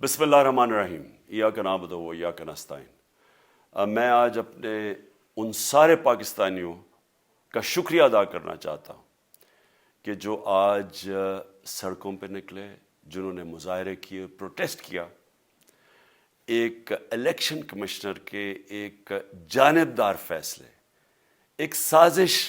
بسم اللہ الرحمن الرحیم ایاک نعبد و ایاک نستعین۔ میں آج اپنے ان سارے پاکستانیوں کا شکریہ ادا کرنا چاہتا ہوں کہ جو آج سڑکوں پہ نکلے، جنہوں نے مظاہرے کیے، پروٹیسٹ کیا، ایک الیکشن کمشنر کے ایک جانبدار فیصلے، ایک سازش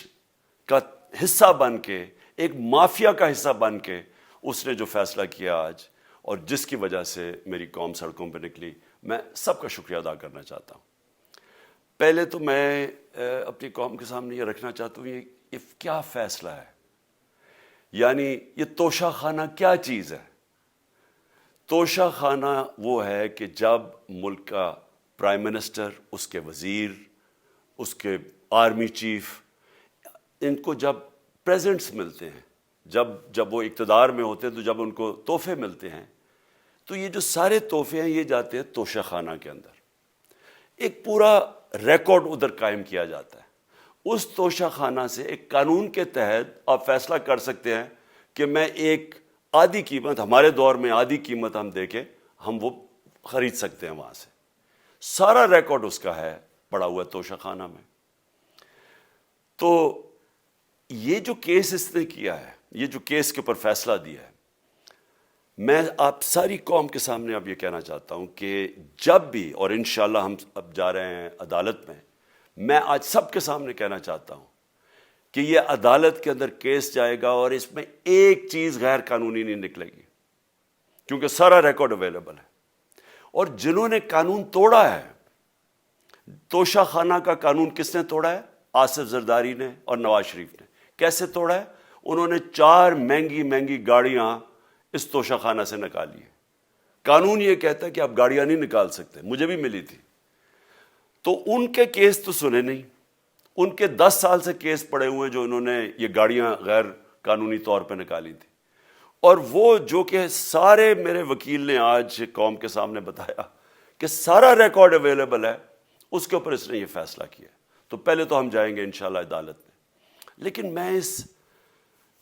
کا حصہ بن کے، ایک مافیا کا حصہ بن کے اس نے جو فیصلہ کیا آج، اور جس کی وجہ سے میری قوم سڑکوں پہ نکلی، میں سب کا شکریہ ادا کرنا چاہتا ہوں۔ پہلے تو میں اپنی قوم کے سامنے یہ رکھنا چاہتا ہوں یہ کیا فیصلہ ہے، یعنی یہ توشہ خانہ کیا چیز ہے؟ توشہ خانہ وہ ہے کہ جب ملک کا پرائم منسٹر، اس کے وزیر، اس کے آرمی چیف، ان کو جب پریزنٹس ملتے ہیں، جب وہ اقتدار میں ہوتے ہیں، تو جب ان کو تحفے ملتے ہیں، تو یہ جو سارے تحفے ہیں یہ جاتے ہیں توشہ خانہ کے اندر۔ ایک پورا ریکارڈ ادھر قائم کیا جاتا ہے۔ اس توشہ خانہ سے ایک قانون کے تحت آپ فیصلہ کر سکتے ہیں کہ میں ایک آدھی قیمت، ہمارے دور میں آدھی قیمت ہم دے کے ہم وہ خرید سکتے ہیں وہاں سے۔ سارا ریکارڈ اس کا ہے پڑا ہوا ہے توشہ خانہ میں۔ تو یہ جو کیس اس نے کیا ہے، یہ جو کیس کے اوپر فیصلہ دیا ہے، میں آپ ساری قوم کے سامنے اب یہ کہنا چاہتا ہوں کہ جب بھی، اور انشاءاللہ ہم اب جا رہے ہیں عدالت میں آج سب کے سامنے کہنا چاہتا ہوں کہ یہ عدالت کے اندر کیس جائے گا اور اس میں ایک چیز غیر قانونی نہیں نکلے گی، کیونکہ سارا ریکارڈ اویلیبل ہے۔ اور جنہوں نے قانون توڑا ہے، توشہ خانہ کا قانون کس نے توڑا ہے؟ آصف زرداری نے اور نواز شریف نے۔ کیسے توڑا ہے؟ انہوں نے 4 مہنگی گاڑیاں اس توشہ خانہ سے نکالی ہیں۔ قانون یہ کہتا ہے کہ آپ گاڑیاں نہیں نکال سکتے، مجھے بھی ملی تھی۔ تو ان کے کیس تو سنے نہیں، ان کے 10 سال سے کیس پڑے ہوئے جو انہوں نے یہ گاڑیاں غیر قانونی طور پہ نکالی تھی۔ اور وہ جو کہ سارے میرے وکیل نے آج قوم کے سامنے بتایا کہ سارا ریکارڈ اویلیبل ہے، اس کے اوپر اس نے یہ فیصلہ کیا۔ تو پہلے تو ہم جائیں گے انشاءاللہ عدالت میں، لیکن میں اس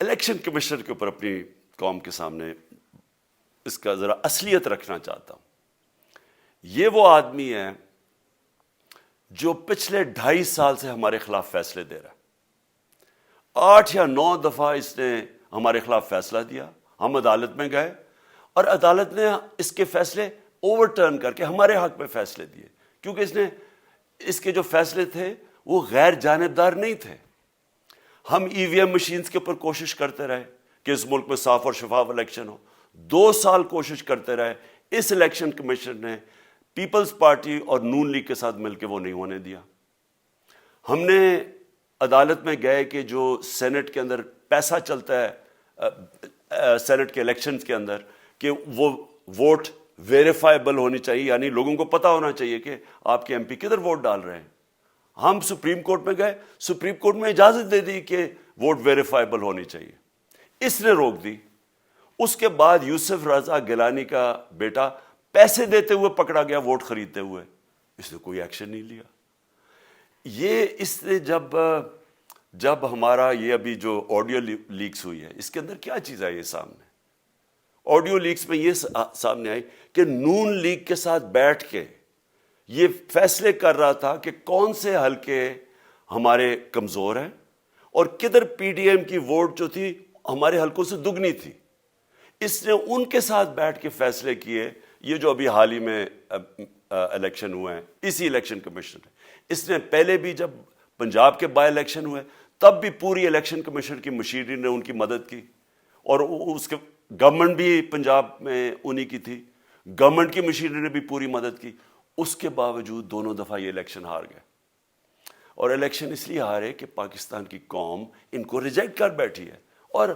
الیکشن کمیشنر کے اوپر اپنی قوم کے سامنے اس کا ذرا اصلیت رکھنا چاہتا ہوں۔ یہ وہ آدمی ہے جو پچھلے 2.5 سال سے ہمارے خلاف فیصلے دے رہا ہے۔ 8 یا 9 دفعہ اس نے ہمارے خلاف فیصلہ دیا، ہم عدالت میں گئے اور عدالت نے اس کے فیصلے اوور ٹرن کر کے ہمارے حق میں فیصلے دیے، کیونکہ اس کے جو فیصلے تھے وہ غیر جانبدار نہیں تھے۔ ہم ای وی ایم مشینز کے اوپر کوشش کرتے رہے کہ اس ملک میں صاف اور شفاف الیکشن ہو، 2 سال کوشش کرتے رہے۔ اس الیکشن کمیشن نے پیپلز پارٹی اور نون لیگ کے ساتھ مل کے وہ نہیں ہونے دیا۔ ہم نے عدالت میں گئے کہ جو سینٹ کے اندر پیسہ چلتا ہے، سینٹ کے الیکشنز کے اندر، کہ وہ ووٹ ویریفائبل ہونی چاہیے، یعنی لوگوں کو پتہ ہونا چاہیے کہ آپ کے ایم پی کدھر ووٹ ڈال رہے ہیں۔ ہم سپریم کورٹ میں گئے، سپریم کورٹ میں اجازت دے دی کہ ووٹ ویریفائبل ہونی چاہیے، اس نے روک دی۔ اس کے بعد یوسف رضا گیلانی کا بیٹا پیسے دیتے ہوئے پکڑا گیا ووٹ خریدتے ہوئے، اس نے کوئی ایکشن نہیں لیا۔ یہ اس نے جب ہمارا یہ ابھی جو آڈیو لیکس ہوئی ہے، اس کے اندر کیا چیز آئی ہے سامنے؟ آڈیو لیکس میں یہ سامنے آئی کہ نون لیگ کے ساتھ بیٹھ کے یہ فیصلے کر رہا تھا کہ کون سے حلقے ہمارے کمزور ہیں اور کدھر پی ڈی ایم کی ووٹ جو تھی ہمارے حلقوں سے دگنی تھی۔ اس نے ان کے ساتھ بیٹھ کے فیصلے کیے۔ یہ جو ابھی حال ہی میں الیکشن ہوئے ہیں، اسی الیکشن کمیشن نے، اس نے پہلے بھی جب پنجاب کے بائی الیکشن ہوئے تب بھی پوری الیکشن کمیشن کی مشینری نے ان کی مدد کی، اور اس کے گورنمنٹ بھی پنجاب میں انہی کی تھی، گورنمنٹ کی مشینری نے بھی پوری مدد کی۔ اس کے باوجود دونوں دفعہ یہ الیکشن ہار گئے، اور الیکشن اس لیے ہارے کہ پاکستان کی قوم ان کو ریجیکٹ کر بیٹھی ہے، اور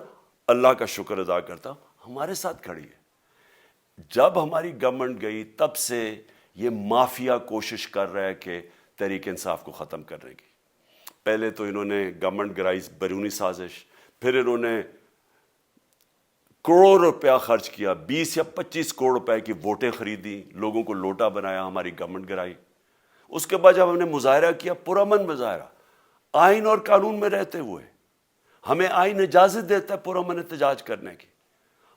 اللہ کا شکر ادا کرتا ہوں ہمارے ساتھ کھڑی ہے۔ جب ہماری گورنمنٹ گئی تب سے یہ مافیا کوشش کر رہا ہے کہ تحریک انصاف کو ختم کرنے کی۔ پہلے تو انہوں نے گورنمنٹ گرائی بیرونی سازش، پھر انہوں نے کروڑ روپیہ خرچ کیا، 20 یا 25 کروڑ روپے کی ووٹیں خریدی، لوگوں کو لوٹا بنایا، ہماری گورنمنٹ گرائی۔ اس کے بعد جب ہم نے مظاہرہ کیا، پرامن مظاہرہ، آئین اور قانون میں رہتے ہوئے، ہمیں آئین اجازت دیتا ہے پرامن احتجاج کرنے کی،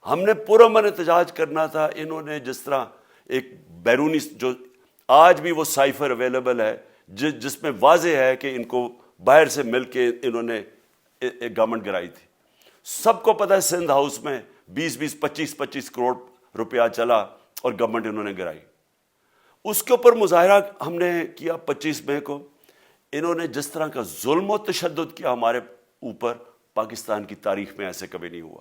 ہم نے پرامن احتجاج کرنا تھا۔ انہوں نے جس طرح ایک بیرونی جو آج بھی وہ سائفر اویلیبل ہے جس میں واضح ہے کہ ان کو باہر سے مل کے انہوں نے ایک گورنمنٹ گرائی تھی. سب کو پتہ ہے سندھ ہاؤس میں 20-25 کروڑ روپیہ چلا اور گورنمنٹ انہوں نے گرائی. اس کے اوپر مظاہرہ ہم نے کیا 25 مئی کو. انہوں نے جس طرح کا ظلم و تشدد کیا ہمارے اوپر پاکستان کی تاریخ میں ایسے کبھی نہیں ہوا.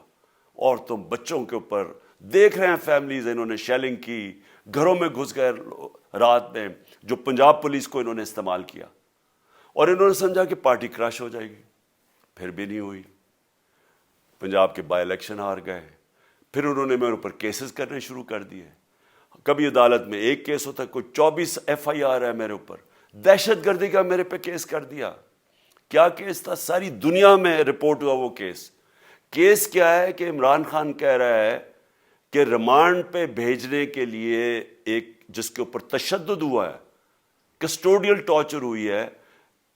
عورتوں بچوں کے اوپر دیکھ رہے ہیں فیملیز, انہوں نے شیلنگ کی, گھروں میں گھس گئے رات میں, جو پنجاب پولیس کو انہوں نے استعمال کیا, اور انہوں نے سمجھا کہ پارٹی کراش ہو جائے گی. پھر بھی نہیں ہوئی. پنجاب کے بائی الیکشن ہار گئے. پھر انہوں نے میرے اوپر کیسز کرنے شروع کر دیے. کبھی عدالت میں ایک کیس ہوتا ہے, کوئی 24 FIR ہے میرے اوپر. دہشت گردی کا میرے پہ کیس کر دیا. کیا کیس تھا؟ ساری دنیا میں رپورٹ ہوا وہ کیس. کیس کیا ہے کہ عمران خان کہہ رہا ہے کہ ریمانڈ پہ بھیجنے کے لیے ایک جس کے اوپر تشدد ہوا ہے, کسٹوڈیل ٹارچر ہوئی ہے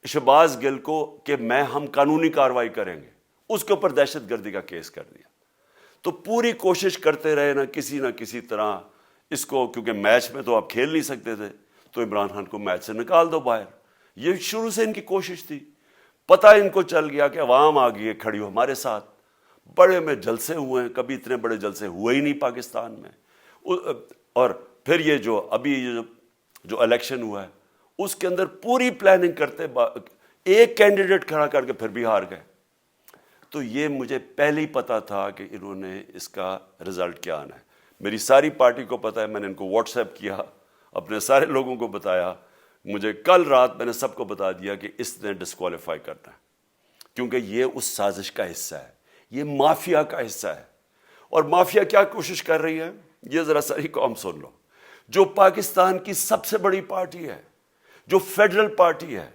شہباز گل کو, کہ ہم قانونی کارروائی کریں گے. اس کے اوپر دہشت گردی کا کیس کر دیا. تو پوری کوشش کرتے رہے نہ کسی طرح اس کو, کیونکہ میچ میں تو آپ کھیل نہیں سکتے تھے, تو عمران خان کو میچ سے نکال دو باہر. یہ شروع سے ان کی کوشش تھی. پتہ ان کو چل گیا کہ عوام آ گئی ہے کھڑی ہو ہمارے ساتھ. بڑے میں جلسے ہوئے ہیں, کبھی اتنے بڑے جلسے ہوئے ہی نہیں پاکستان میں. اور پھر یہ جو ابھی جو الیکشن ہوا ہے اس کے اندر پوری پلاننگ کرتے, ایک کینڈیڈیٹ کھڑا کر کے پھر بھی ہار گئے. تو یہ مجھے پہلے ہی پتا تھا کہ انہوں نے اس کا رزلٹ کیا آنا ہے. میری ساری پارٹی کو پتا ہے, میں نے ان کو واٹس ایپ کیا, اپنے سارے لوگوں کو بتایا. مجھے کل رات میں نے سب کو بتا دیا کہ اس نے ڈسکوالیفائی کرنا ہے, کیونکہ یہ اس سازش کا حصہ ہے, یہ مافیا کا حصہ ہے. اور مافیا کیا کوشش کر رہی ہے, یہ ذرا ساری قوم سن لو. جو پاکستان کی سب سے بڑی پارٹی ہے, جو فیڈرل پارٹی ہے,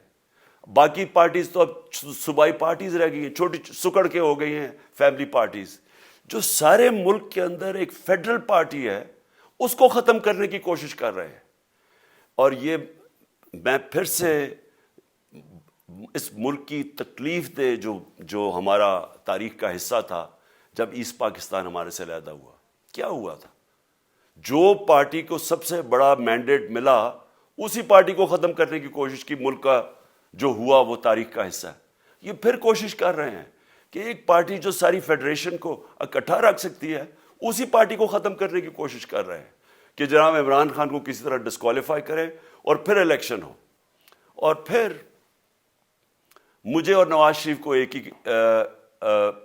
باقی پارٹیز تو اب صوبائی پارٹیز رہ گئی ہیں, چھوٹی سکڑ کے ہو گئی ہیں فیملی پارٹیز. جو سارے ملک کے اندر ایک فیڈرل پارٹی ہے, اس کو ختم کرنے کی کوشش کر رہے ہیں. اور یہ میں پھر سے اس ملک کی تکلیف دے جو ہمارا تاریخ کا حصہ تھا, جب ایسٹ پاکستان ہمارے سے علیحدہ ہوا, کیا ہوا تھا؟ جو پارٹی کو سب سے بڑا مینڈیٹ ملا اسی پارٹی کو ختم کرنے کی کوشش کی. ملک کا جو ہوا وہ تاریخ کا حصہ ہے. یہ پھر کوشش کر رہے ہیں کہ ایک پارٹی جو ساری فیڈریشن کو اکٹھا رکھ سکتی ہے, اسی پارٹی کو ختم کرنے کی کوشش کر رہے ہیں کہ جناب عمران خان کو کسی طرح ڈسکوالیفائی کریں اور پھر الیکشن ہو. اور پھر مجھے اور نواز شریف کو ایک ہی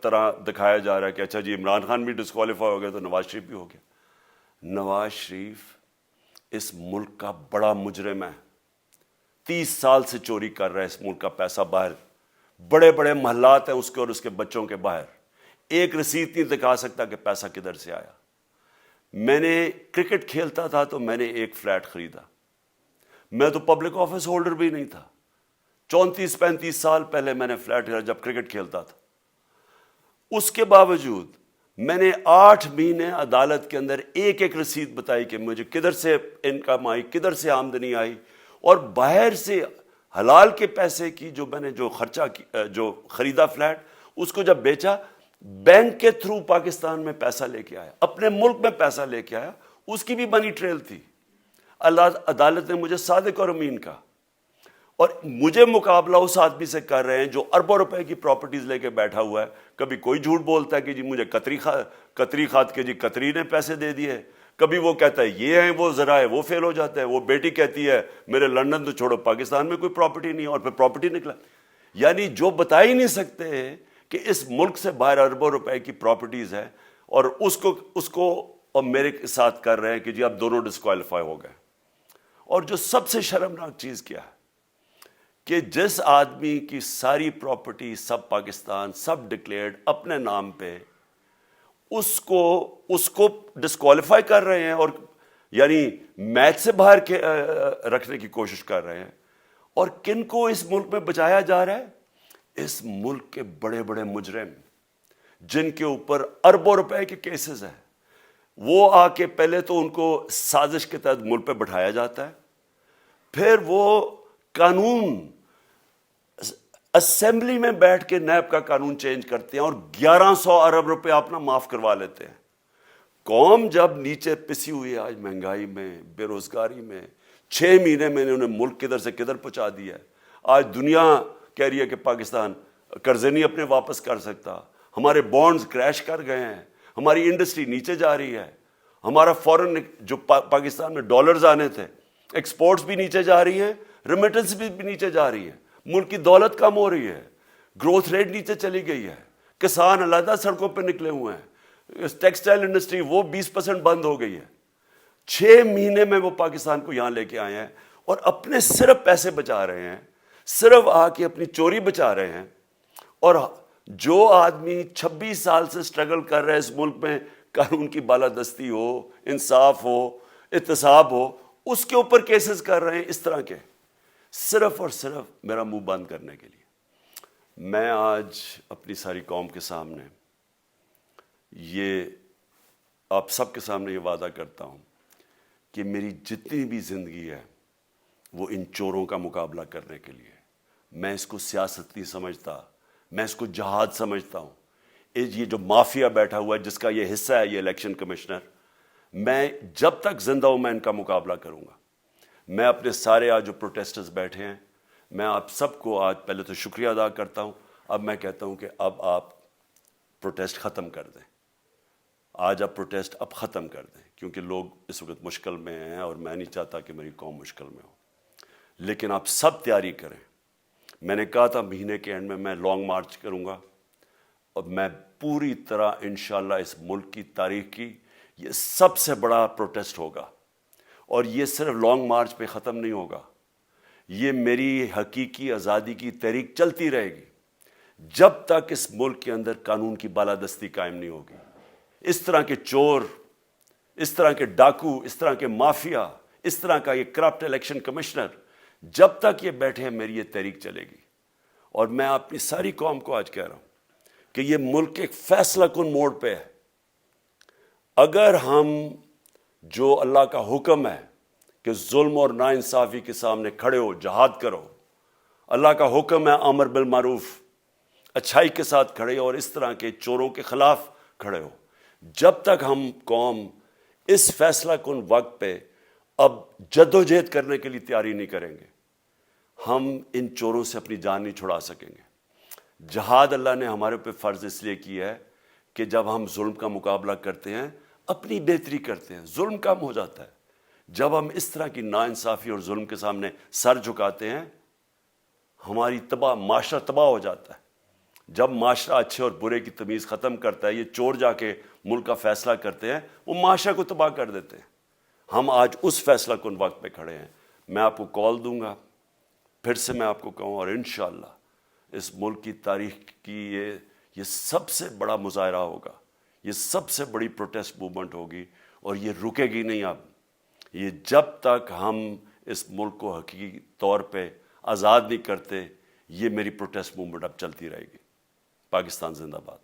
طرح دکھایا جا رہا ہے کہ اچھا جی عمران خان بھی ڈسکوالیفائی ہو گیا تو نواز شریف بھی ہو گیا. نواز شریف اس ملک کا بڑا مجرم ہے. 30 سال سے چوری کر رہا ہے اس ملک کا پیسہ باہر. بڑے بڑے محلات ہیں اس کے اور اس کے بچوں کے باہر. ایک رسید نہیں دکھا سکتا کہ پیسہ کدھر سے آیا. میں نے کرکٹ کھیلتا تھا تو میں نے ایک فلیٹ خریدا. میں تو پبلک آفس ہولڈر بھی نہیں تھا. 34-35 سال پہلے میں نے فلیٹ خریدا جب کرکٹ کھیلتا تھا. اس کے باوجود میں نے 8 مہینے عدالت کے اندر ایک ایک رسید بتائی کہ مجھے کدھر سے انکم آئی, کدھر سے آمدنی آئی, اور باہر سے حلال کے پیسے کی جو میں نے جو خرچہ جو خریدا فلیٹ, اس کو جب بیچا بینک کے تھرو پاکستان میں پیسہ لے کے آیا, اپنے ملک میں پیسہ لے کے آیا. اس کی بھی منی ٹریل تھی. عدالت نے مجھے صادق اور امین کا, اور مجھے مقابلہ اس آدمی سے کر رہے ہیں جو اربوں روپے کی پراپرٹیز لے کے بیٹھا ہوا ہے. کبھی کوئی جھوٹ بولتا ہے کہ جی مجھے قطری کھاد کے جی قطری نے پیسے دے دیے, کبھی وہ کہتا ہے یہ ہیں وہ ذرائع, وہ فیل ہو جاتا ہے. وہ بیٹی کہتی ہے میرے لندن تو چھوڑو پاکستان میں کوئی پراپرٹی نہیں ہے, اور پھر پراپرٹی نکلا. یعنی جو بتا ہی نہیں سکتے کہ اس ملک سے باہر اربوں روپے کی پراپرٹیز ہے, اور اس کو اور میرے ساتھ کر رہے ہیں کہ جی آپ دونوں ڈسکوالیفائی ہو گئے. اور جو سب سے شرمناک چیز کیا ہے کہ جس آدمی کی ساری پراپرٹی سب پاکستان سب ڈکلیئرڈ اپنے نام پہ, اس کو ڈسکوالیفائی کر رہے ہیں, اور یعنی میچ سے باہر رکھنے کی کوشش کر رہے ہیں. اور کن کو اس ملک میں بچایا جا رہا ہے؟ اس ملک کے بڑے بڑے مجرم جن کے اوپر اربوں روپے کے کیسز ہیں, وہ آ کے پہلے تو ان کو سازش کے تحت ملک پہ بٹھایا جاتا ہے, پھر وہ قانون اسمبلی میں بیٹھ کے نیب کا قانون چینج کرتے ہیں اور 1100 ارب روپے اپنا معاف کروا لیتے ہیں. قوم جب نیچے پسی ہوئی ہے آج مہنگائی میں، بے روزگاری میں، 6 مہینے میں انہوں نے ملک کدھر سے کدھر پہنچا دیا ہے. آج دنیا کہہ رہی ہے کہ پاکستان قرضے نہیں اپنے واپس کر سکتا، ہمارے بانڈز کریش کر گئے ہیں، ہماری انڈسٹری نیچے جا رہی ہے، ہمارا فورن جو پاکستان میں ڈالرز آنے تھے ایکسپورٹس بھی نیچے جا رہی ہیں، ریمیٹنس بھی نیچے جا رہی ہے، ملک کی دولت کم ہو رہی ہے، گروتھ ریٹ نیچے چلی گئی ہے، کسان علیحدہ سڑکوں پہ نکلے ہوئے ہیں، ٹیکسٹائل انڈسٹری وہ 20% بند ہو گئی ہے. 6 مہینے میں وہ پاکستان کو یہاں لے کے آئے ہیں اور اپنے صرف پیسے بچا رہے ہیں، صرف آ کے اپنی چوری بچا رہے ہیں. اور جو آدمی 26 سال سے سٹرگل کر رہے ہیں اس ملک میں، قانون کی بالادستی ہو، انصاف ہو، احتساب ہو، اس کے اوپر کیسز کر رہے ہیں اس طرح کے، صرف اور صرف میرا منہ بند کرنے کے لیے. میں آج اپنی ساری قوم کے سامنے یہ آپ سب کے سامنے یہ وعدہ کرتا ہوں کہ میری جتنی بھی زندگی ہے وہ ان چوروں کا مقابلہ کرنے کے لیے. میں اس کو سیاست نہیں سمجھتا، میں اس کو جہاد سمجھتا ہوں. یہ جو مافیا بیٹھا ہوا ہے جس کا یہ حصہ ہے یہ الیکشن کمشنر، میں جب تک زندہ ہوں میں ان کا مقابلہ کروں گا. میں اپنے سارے آج جو پروٹیسٹرز بیٹھے ہیں، میں آپ سب کو آج پہلے تو شکریہ ادا کرتا ہوں. اب میں کہتا ہوں کہ اب آپ پروٹیسٹ ختم کر دیں. آج آپ پروٹیسٹ اب ختم کر دیں کیونکہ لوگ اس وقت مشکل میں ہیں اور میں نہیں چاہتا کہ میری قوم مشکل میں ہو. لیکن آپ سب تیاری کریں. میں نے کہا تھا مہینے کے اینڈ میں لانگ مارچ کروں گا اور میں پوری طرح انشاءاللہ اس ملک کی تاریخ کی یہ سب سے بڑا پروٹیسٹ ہوگا. اور یہ صرف لانگ مارچ پہ ختم نہیں ہوگا، یہ میری حقیقی آزادی کی تحریک چلتی رہے گی جب تک اس ملک کے اندر قانون کی بالادستی قائم نہیں ہوگی. اس طرح کے چور، اس طرح کے ڈاکو، اس طرح کے مافیا، اس طرح کا یہ کرپٹ الیکشن کمشنر جب تک یہ بیٹھے ہیں میری یہ تحریک چلے گی. اور میں اپنی ساری قوم کو آج کہہ رہا ہوں کہ یہ ملک ایک فیصلہ کن موڑ پہ ہے. اگر ہم جو اللہ کا حکم ہے کہ ظلم اور ناانصافی کے سامنے کھڑے ہو، جہاد کرو، اللہ کا حکم ہے امر بالمعروف، اچھائی کے ساتھ کھڑے ہو اور اس طرح کے چوروں کے خلاف کھڑے ہو، جب تک ہم قوم اس فیصلہ کن وقت پہ اب جدوجہد کرنے کے لیے تیاری نہیں کریں گے، ہم ان چوروں سے اپنی جان نہیں چھڑا سکیں گے. جہاد اللہ نے ہمارے پہ فرض اس لیے کیا ہے کہ جب ہم ظلم کا مقابلہ کرتے ہیں اپنی بہتری کرتے ہیں، ظلم کم ہو جاتا ہے. جب ہم اس طرح کی ناانصافی اور ظلم کے سامنے سر جھکاتے ہیں ہماری معاشرہ تباہ ہو جاتا ہے. جب معاشرہ اچھے اور برے کی تمیز ختم کرتا ہے، یہ چور جا کے ملک کا فیصلہ کرتے ہیں، وہ معاشرہ کو تباہ کر دیتے ہیں. ہم آج اس فیصلہ کن وقت پہ کھڑے ہیں. میں آپ کو کال دوں گا، پھر سے میں آپ کو کہوں، اور انشاءاللہ اس ملک کی تاریخ کی یہ سب سے بڑا مظاہرہ ہوگا، یہ سب سے بڑی پروٹیسٹ موومنٹ ہوگی اور یہ رکے گی نہیں. اب یہ جب تک ہم اس ملک کو حقیقی طور پہ آزاد نہیں کرتے، یہ میری پروٹیسٹ موومنٹ اب چلتی رہے گی. پاکستان زندہ باد.